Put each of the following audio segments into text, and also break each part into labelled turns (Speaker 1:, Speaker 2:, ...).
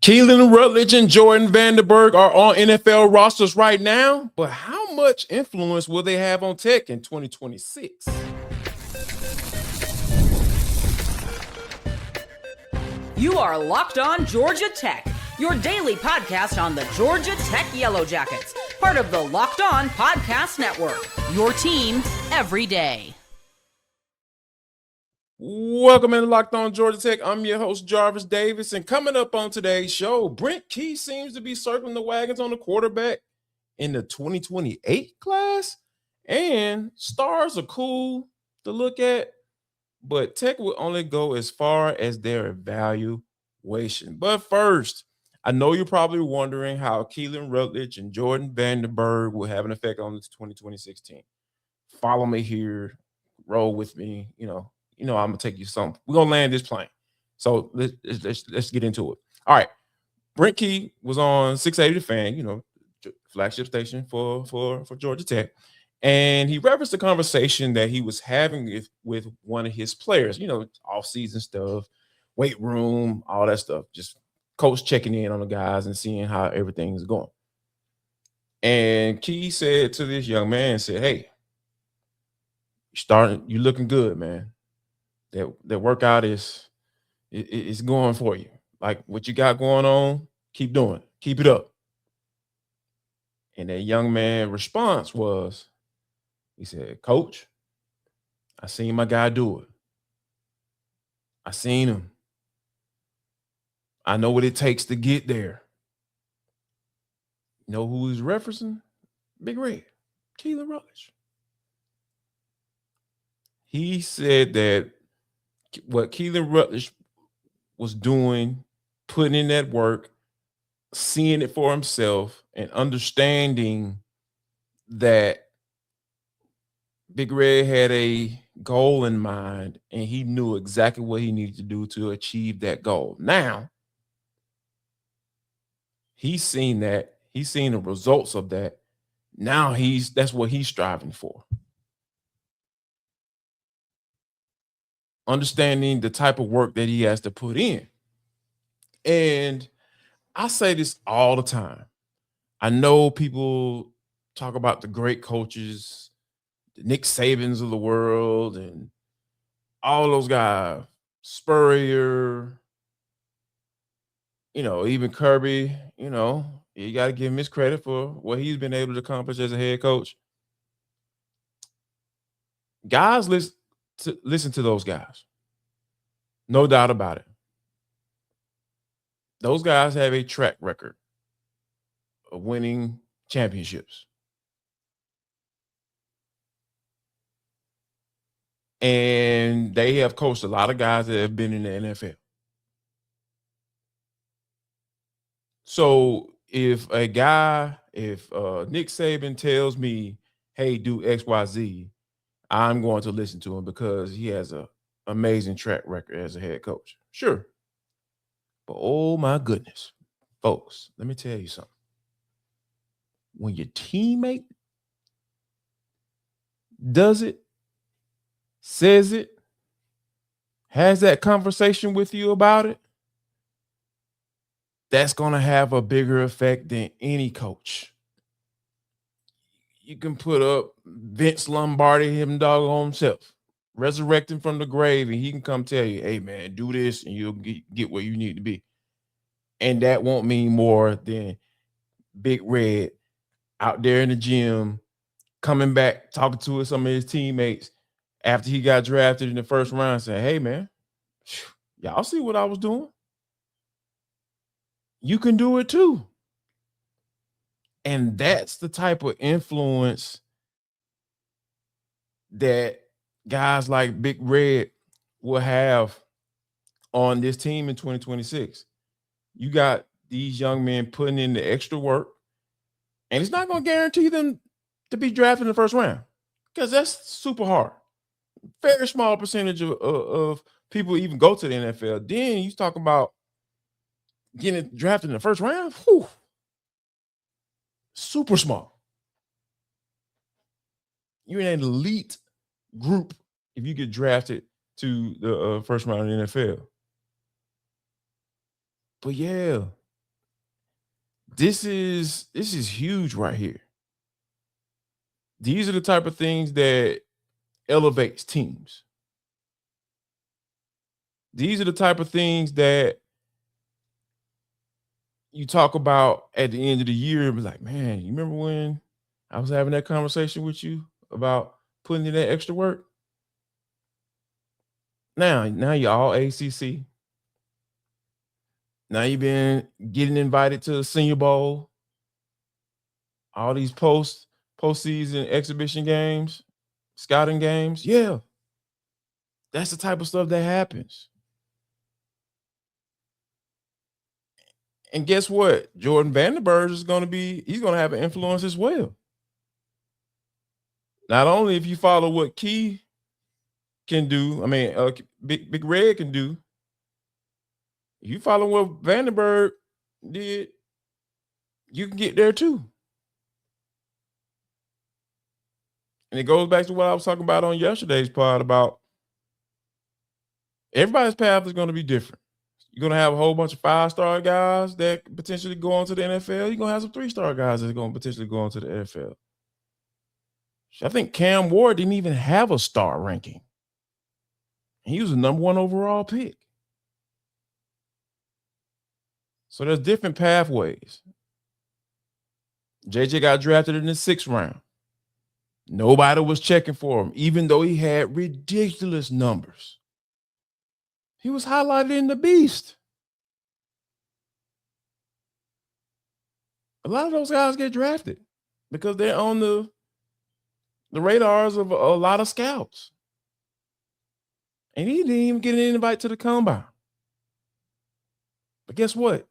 Speaker 1: Keylan Rutledge and Jordan Vandenberg are on NFL rosters right now, but how much influence will they have on Tech in 2026?
Speaker 2: You are Locked On Georgia Tech, your daily podcast on the Georgia Tech Yellow Jackets, part of the Locked On Podcast Network, your team every day.
Speaker 1: Welcome into Locked On Georgia Tech. I'm your host, Jarvis Davis, and coming up on today's show, Brent Key seems to be circling the wagons on the quarterback in the 2028 class, and stars are cool to look at, but Tech will only go as far as their evaluation. But first, I know you're probably wondering how Keylan Rutledge and Jordan Vandenberg will have an effect on this 2026 team. Follow me here, roll with me. I'm gonna take you some. We're gonna land this plane. So let's get into it. All right. Brent Key was on 680 The Fan, flagship station for Georgia Tech. And he referenced the conversation that he was having with one of his players, off-season stuff, weight room, all that stuff. Just coach checking in on the guys and seeing how everything is going. And Key said to this young man, hey, you're looking good, man. That workout is going for you. Like what you got going on, keep doing it. Keep it up. And that young man's response was, he said, Coach, I seen my guy do it. I seen him. I know what it takes to get there. You know who he's referencing? Big Red, Keylan Rutledge. He said that what Keylan Rutledge was doing, putting in that work, seeing it for himself, and understanding that Big Red had a goal in mind, and he knew exactly what he needed to do to achieve that goal. Now, he's seen that. He's seen the results of that. Now that's what he's striving for. Understanding the type of work that he has to put in. And I say this all the time. I know people talk about the great coaches, the Nick Sabans of the world, and all those guys, Spurrier, even Kirby, you got to give him his credit for what he's been able to accomplish as a head coach. Guys, listen to those guys. No doubt about it. Those guys have a track record of winning championships. And they have coached a lot of guys that have been in the NFL. So if Nick Saban tells me, hey, do X, Y, Z, I'm going to listen to him because he has an amazing track record as a head coach. Sure. But oh my goodness, folks, let me tell you something. When your teammate does it, says it, has that conversation with you about it, that's going to have a bigger effect than any coach. You can put up Vince Lombardi, him doggone himself, resurrect him from the grave, and he can come tell you, hey, man, do this, and you'll get where you need to be. And that won't mean more than Big Red out there in the gym, coming back, talking to some of his teammates after he got drafted in the first round, saying, hey, man, y'all see what I was doing? You can do it too. And that's the type of influence that guys like Big Red will have on this team in 2026. You got these young men putting in the extra work, and it's not going to guarantee them to be drafted in the first round because that's super hard. Very small percentage of people even go to the NFL. Then you talk about getting drafted in the first round. Whew. Super small. You're in an elite group if you get drafted to the first round of the NFL. But yeah, This is huge right here. These are the type of things that elevates teams. These are the type of things that you talk about at the end of the year and be like, man, you remember when I was having that conversation with you about putting in that extra work? Now you're all ACC. Now you've been getting invited to the Senior Bowl, all these postseason exhibition games, scouting games. Yeah, that's the type of stuff that happens. And guess what? Jordan Vandenberg is he's going to have an influence as well. Not only if you follow what Key can do, Big Red can do. If you follow what Vandenberg did, you can get there too. And it goes back to what I was talking about on yesterday's pod about everybody's path is going to be different. You're going to have a whole bunch of 5-star guys that potentially go on to the NFL. You're going to have some 3-star guys that are going to potentially go on to the NFL. I think Cam Ward didn't even have a star ranking. He was the number 1 overall pick. So there's different pathways. JJ got drafted in the 6th round. Nobody was checking for him, even though he had ridiculous numbers. He was highlighted in the Beast. A lot of those guys get drafted because they're on the radars of a lot of scouts. And he didn't even get an invite to the combine. But guess what?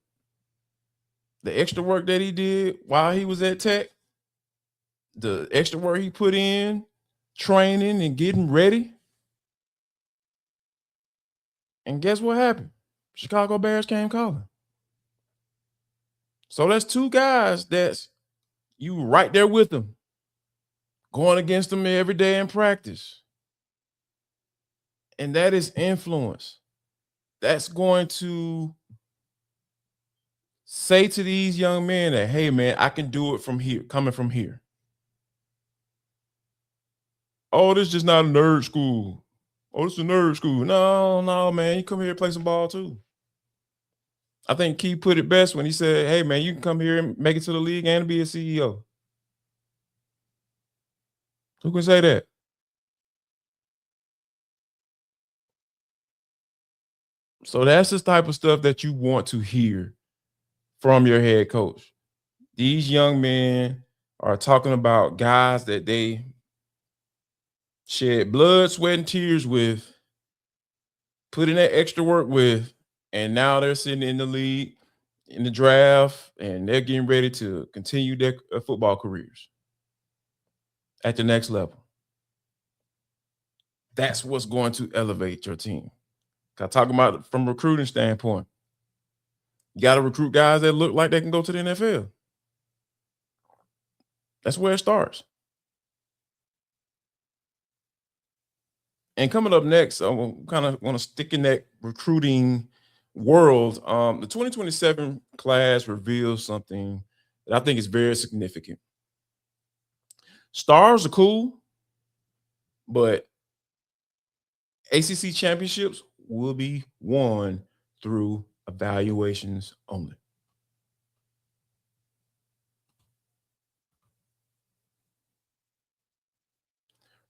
Speaker 1: The extra work that he did while he was at Tech, the extra work he put in, training and getting ready. And guess what happened? Chicago Bears came calling. So that's 2 guys that's you right there with them, going against them every day in practice. And that is influence. That's going to say to these young men that, hey, man, I can do it from here, coming from here. Oh, this is just not a nerd school. Oh, this is a nerd school. No, man, you come here and play some ball too. I think Key put it best when he said, hey, man, you can come here and make it to the league and be a CEO. Who can say that? So that's the type of stuff that you want to hear from your head coach. These young men are talking about guys that they shed blood, sweat, and tears with, put in that extra work with, and now they're sitting in the league, in the draft, and they're getting ready to continue their football careers at the next level. That's what's going to elevate your team. I'm talking about it from a recruiting standpoint. You got to recruit guys that look like they can go to the NFL. That's where it starts. And coming up next, I kind of want to stick in that recruiting world. The 2027 class reveals something that I think is very significant. Stars are cool, but ACC championships will be won through evaluations only.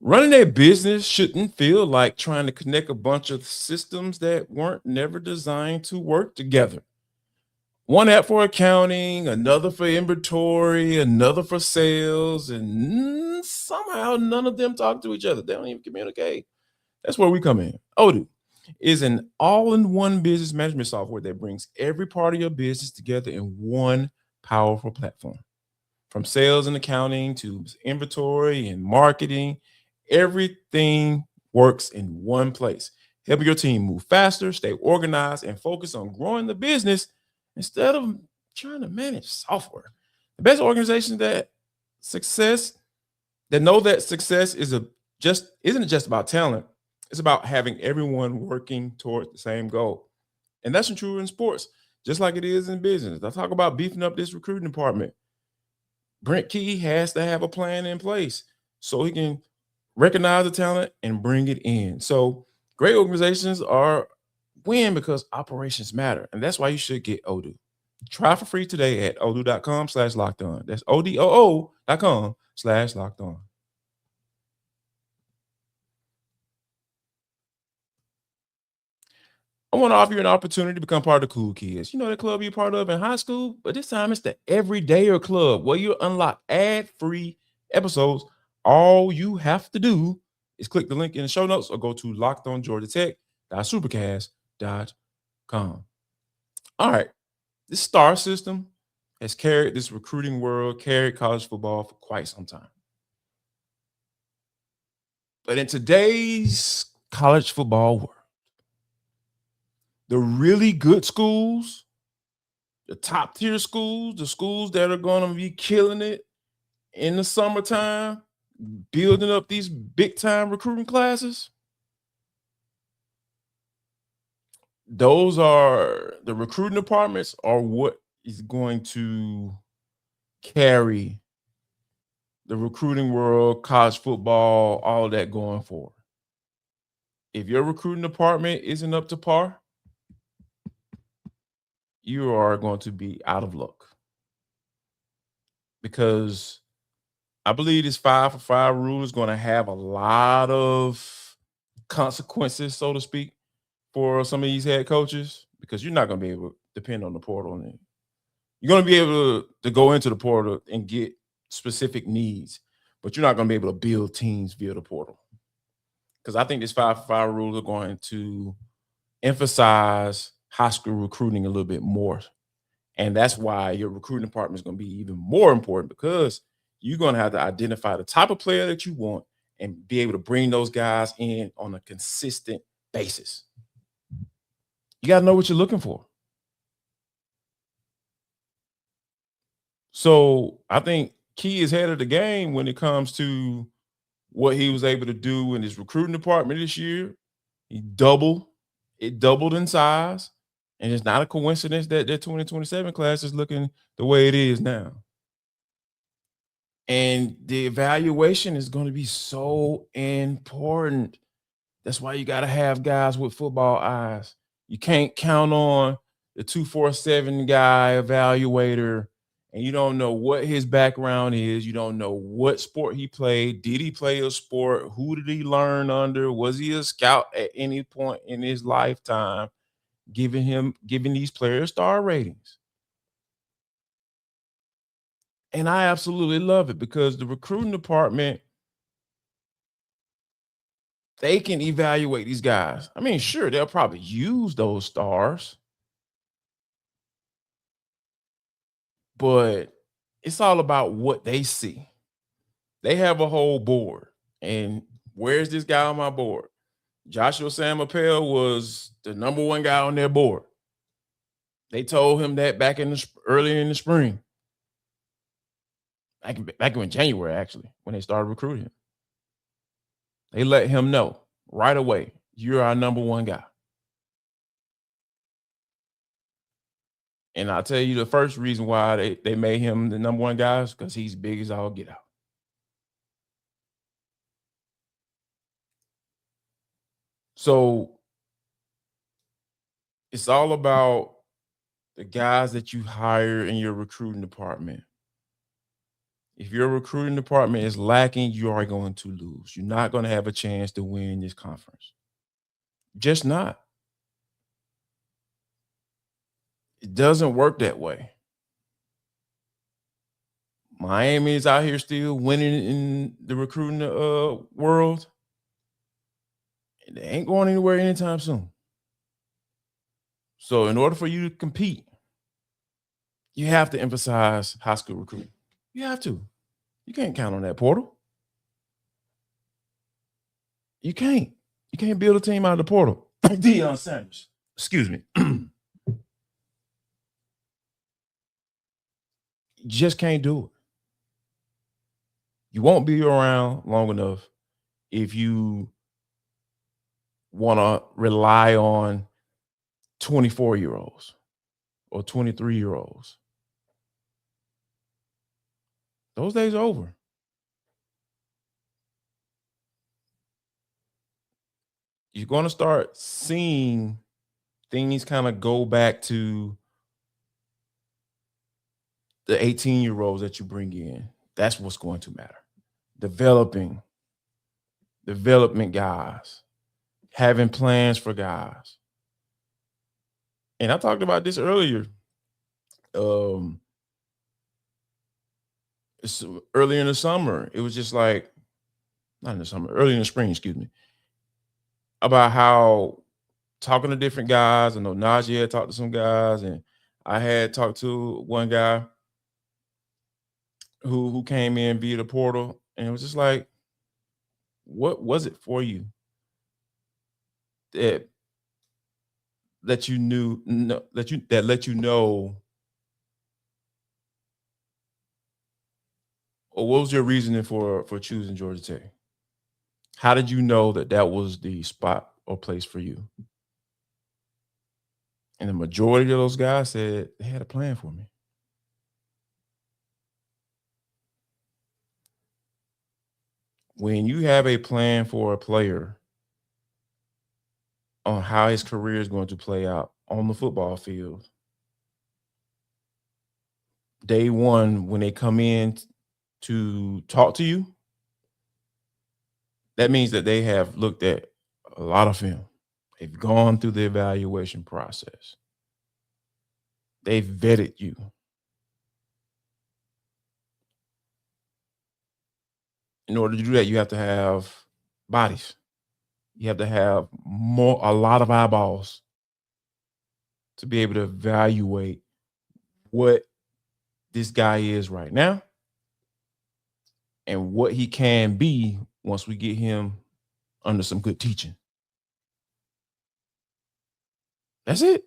Speaker 1: Running a business shouldn't feel like trying to connect a bunch of systems that weren't never designed to work together. One app for accounting, another for inventory, another for sales, and somehow none of them talk to each other. They don't even communicate. That's where we come in. Odoo is an all-in-one business management software that brings every part of your business together in one powerful platform. From sales and accounting to inventory and marketing, everything works in one place, helping your team move faster, stay organized, and focus on growing the business instead of trying to manage software. The best organizations that know that success isn't just about talent. It's about having everyone working towards the same goal. And that's true in sports. just like it is in business. I talk about beefing up this recruiting department. Brent Key has to have a plan in place so he can recognize the talent and bring it in. So great organizations are win because operations matter. And that's why you should get Odoo. Try for free today at odoo.com/locked-on. That's odoo.com/locked-on. I want to offer you an opportunity to become part of the Cool Kids. You know that club you're part of in high school, but this time it's the Everydayer Club where you unlock ad-free episodes. All you have to do is click the link in the show notes or go to lockedongeorgiatech.supercast.com. All right, this star system has carried this recruiting world, carried college football for quite some time. But in today's college football world, the really good schools, the top tier schools, the schools that are going to be killing it in the summertime, building up these big time recruiting classes, those are the recruiting departments are what is going to carry the recruiting world, college football, all that going forward. If your recruiting department isn't up to par, you are going to be out of luck. Because I believe this 5-for-5 rule is going to have a lot of consequences, so to speak, for some of these head coaches, because you're not going to be able to depend on the portal. You're going to be able to go into the portal and get specific needs, but you're not going to be able to build teams via the portal. Because I think this 5-for-5 rules are going to emphasize high school recruiting a little bit more. And that's why your recruiting department is going to be even more important, because you're going to have to identify the type of player that you want and be able to bring those guys in on a consistent basis. You got to know what you're looking for. So I think Key is ahead of the game when it comes to what he was able to do in his recruiting department this year. It doubled in size. And it's not a coincidence that their 2027 class is looking the way it is now. And the evaluation is going to be so important. That's why you got to have guys with football eyes. You can't count on the 247 guy evaluator, and you don't know what his background is. You don't know what sport he played. Did he play a sport? Who did he learn under? Was he a scout at any point in his lifetime? Giving these players star ratings. And I absolutely love it, because the recruiting department, they can evaluate these guys. I mean, sure, they'll probably use those stars, but it's all about what they see. They have a whole board. And where's this guy on my board? Joshua Sam Appel was the number one guy on their board. They told him that back early in the spring. Back in January, actually, when they started recruiting him. They let him know right away, you're our number one guy. And I'll tell you the first reason why they made him the number one guy is because he's big as all get out. So it's all about the guys that you hire in your recruiting department. If your recruiting department is lacking, you are going to lose. You're not going to have a chance to win this conference. Just not. It doesn't work that way. Miami is out here still winning in the recruiting world. And they ain't going anywhere anytime soon. So in order for you to compete, you have to emphasize high school recruiting. You have to. You can't count on that portal. You can't. You can't build a team out of the portal. Deion Sanders. Excuse me. You just can't do it. You won't be around long enough if you want to rely on 24-year-olds or 23-year-olds. Those days are over. You're going to start seeing things kind of go back to the 18-year-olds that you bring in. That's what's going to matter. Development guys, having plans for guys. And I talked about this earlier. It's earlier in the summer. It was just like, not in the summer, early in the spring, excuse me, about how talking to different guys. I know Najee had talked to some guys, and I had talked to one guy who came in via the portal, and it was just like, what was it for you that you knew that let you know, or what was your reasoning for choosing Georgia Tech? How did you know that was the spot or place for you? And the majority of those guys said they had a plan for me. When you have a plan for a player on how his career is going to play out on the football field, day one, when they come in to talk to you, that means that they have looked at a lot of film. They've gone through the evaluation process. They've vetted you. In order to do that, you have to have bodies. You have to have a lot of eyeballs to be able to evaluate what this guy is right now and what he can be once we get him under some good teaching. That's it.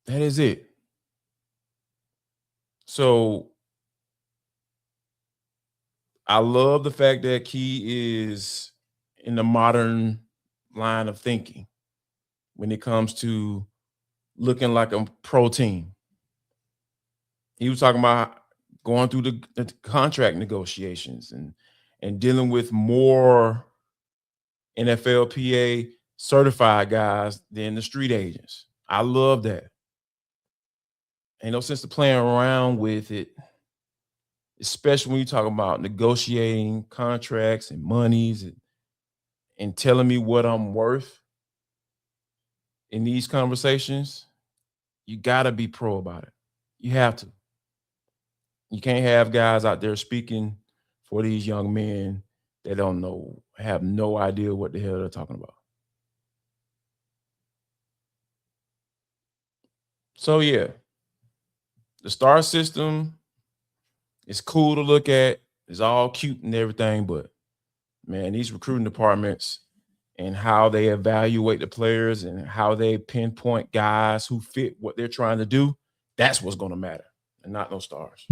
Speaker 1: That is it. So I love the fact that Key is in the modern line of thinking when it comes to looking like a pro team. He was talking about going through the contract negotiations and dealing with more NFLPA certified guys than the street agents. I love that. Ain't no sense to playing around with it, especially when you talk about negotiating contracts and monies and telling me what I'm worth in these conversations. You got to be pro about it. You have to. You can't have guys out there speaking for these young men that don't know, have no idea what the hell they're talking about. So, yeah, the star system is cool to look at. It's all cute and everything, but, man, these recruiting departments and how they evaluate the players and how they pinpoint guys who fit what they're trying to do, that's what's going to matter, and not no stars.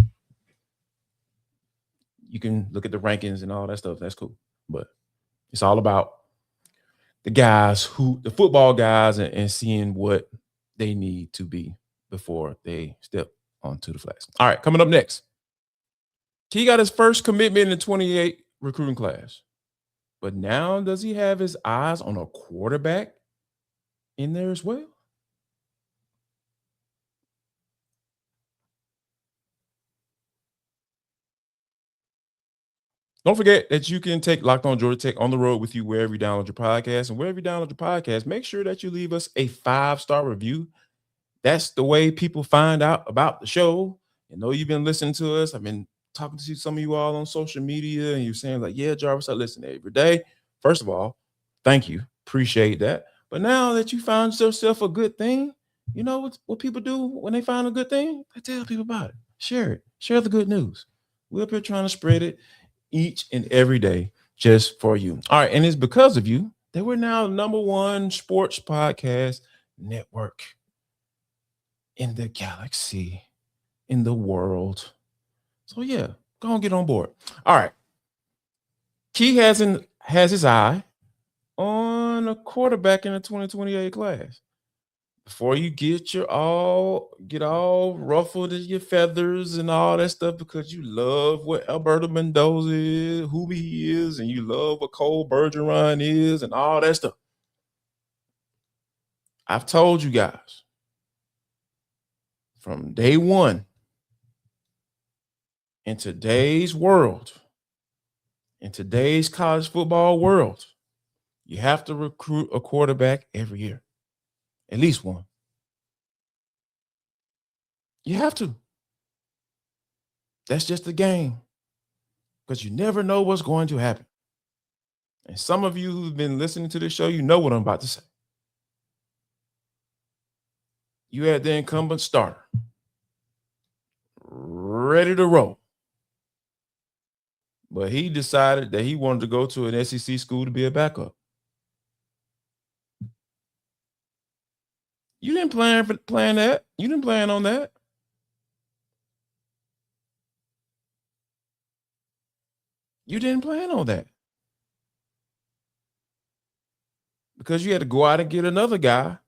Speaker 1: You can look at the rankings and all that stuff. That's cool. But it's all about the guys the football guys, and seeing what they need to be before they step onto the flags. All right, coming up next. He got his first commitment in the 28 recruiting class. But now does he have his eyes on a quarterback in there as well? Don't forget that you can take Locked On Georgia Tech on the road with you wherever you download your podcast. And wherever you download your podcast, make sure that you leave us a 5-star review. That's the way people find out about the show. I know you've been listening to us. I've been talking to some of you all on social media, and you're saying like, yeah, Jarvis, I listen every day. First of all, thank you. Appreciate that. But now that you found yourself a good thing, you know what people do when they find a good thing? They tell people about it. Share it. Share the good news. We're up here trying to spread it each and every day just for you. All right. And it's because of you that we're now #1 sports podcast network in the galaxy, in the world. So yeah, go and get on board. All right. Key has his eye on a quarterback in the 2028 class. before you get all ruffled in your feathers and all that stuff because you love what Alberto Mendoza is, who he is, and you love what Cole Bergeron is, and all that stuff. I've told you guys from day one, in today's world, in today's college football world, you have to recruit a quarterback every year, at least one. You have to. That's just the game, because you never know what's going to happen. And some of you who've been listening to this show, you know what I'm about to say. You had the incumbent starter ready to roll, but he decided that he wanted to go to an SEC school to be a backup. You didn't plan that. You didn't plan on that. You didn't plan on that. Because you had to go out and get another guy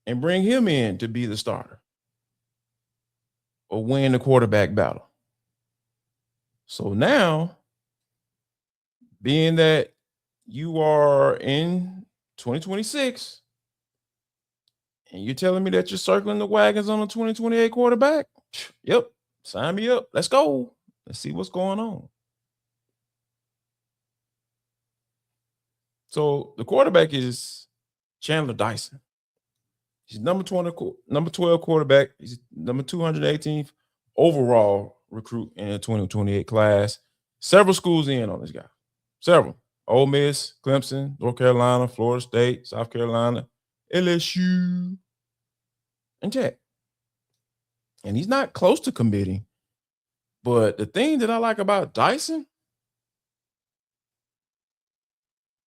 Speaker 1: and bring him in to be the starter or win the quarterback battle. So now, being that you are in 2026 and you're telling me that you're circling the wagons on a 2028 quarterback, yep, sign me up. Let's go. Let's see what's going on. So the quarterback is Chandler Dyson. He's number 12 quarterback. He's number 218th overall recruit in the 2028 class. Several schools in on this guy. Several. Ole Miss, Clemson, North Carolina, Florida State, South Carolina, LSU, and Tech. And he's not close to committing. But the thing that I like about Dyson,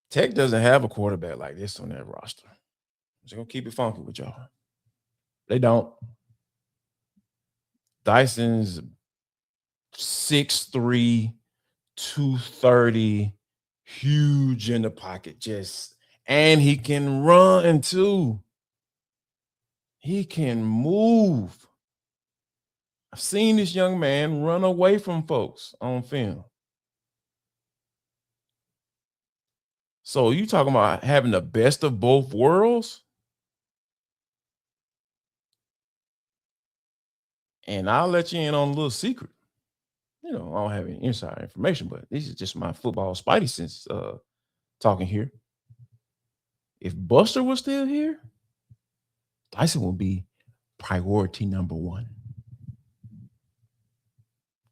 Speaker 1: Tech doesn't have a quarterback like this on their roster. I'm just going to keep it funky with y'all. They don't. Dyson's 6'3", 230, huge in the pocket, and he can run too. He can move. I've seen this young man run away from folks on film. So you talking about having the best of both worlds? And I'll let you in on a little secret. You know, I don't have any inside information, but this is just my football spidey sense talking here. If Buster was still here, Dyson would be priority number one.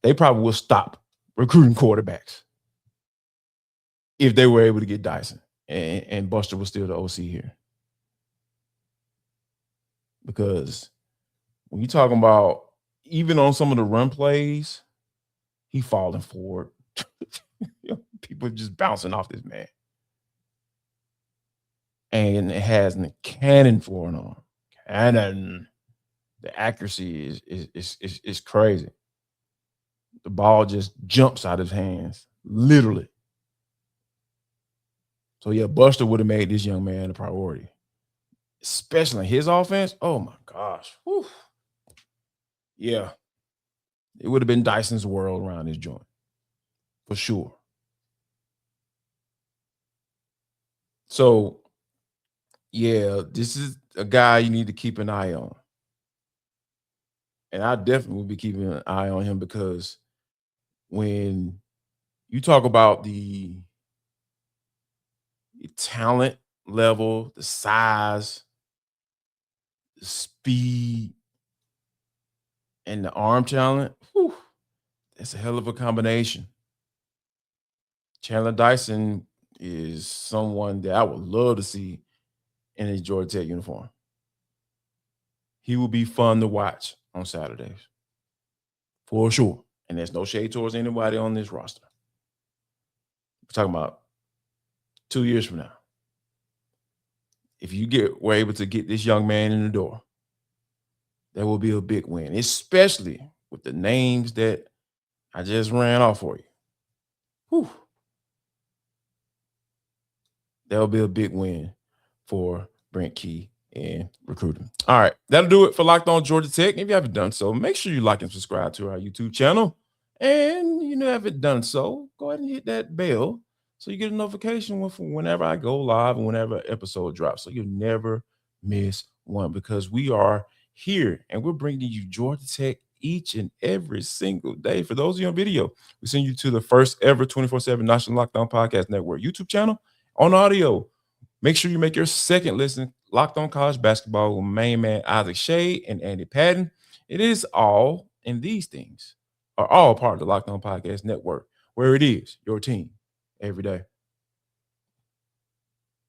Speaker 1: They probably will stop recruiting quarterbacks if they were able to get Dyson and Buster was still the OC here. Because when you're talking about even on some of the run plays, he falling forward. People just bouncing off this man. And it has a cannon for an arm. Cannon. The accuracy is crazy. The ball just jumps out of his hands, literally. So, yeah, Buster would have made this young man a priority, especially in his offense. Oh, my gosh. Whew. Yeah. It would have been Dyson's world around this joint, for sure. So, yeah, this is a guy you need to keep an eye on. And I definitely will be keeping an eye on him because when you talk about the talent level, the size, the speed, and the arm talent, whew, that's a hell of a combination. Chandler Dyson is someone that I would love to see in a Georgia Tech uniform. He will be fun to watch on Saturdays, for sure. And there's no shade towards anybody on this roster. We're talking about 2 years from now. If we're able to get this young man in the door, that will be a big win, especially with the names that I just ran off for you. Whew. That will be a big win for Brent Key in recruiting. All right, that'll do it for Locked On Georgia Tech. If you haven't done so, make sure you like and subscribe to our YouTube channel. And you haven't done so, go ahead and hit that bell so you get a notification whenever I go live and whenever an episode drops. So you'll never miss one, because we are here and we're bringing you Georgia Tech each and every single day. For those of you on video, we send you to the first ever 24/7 National Locked On Podcast Network YouTube channel on audio. Make sure you make your second listen Locked On College Basketball with main man Isaac Shea and Andy Patton. It is all, and these things are all part of the Locked On Podcast Network, where it is your team every day.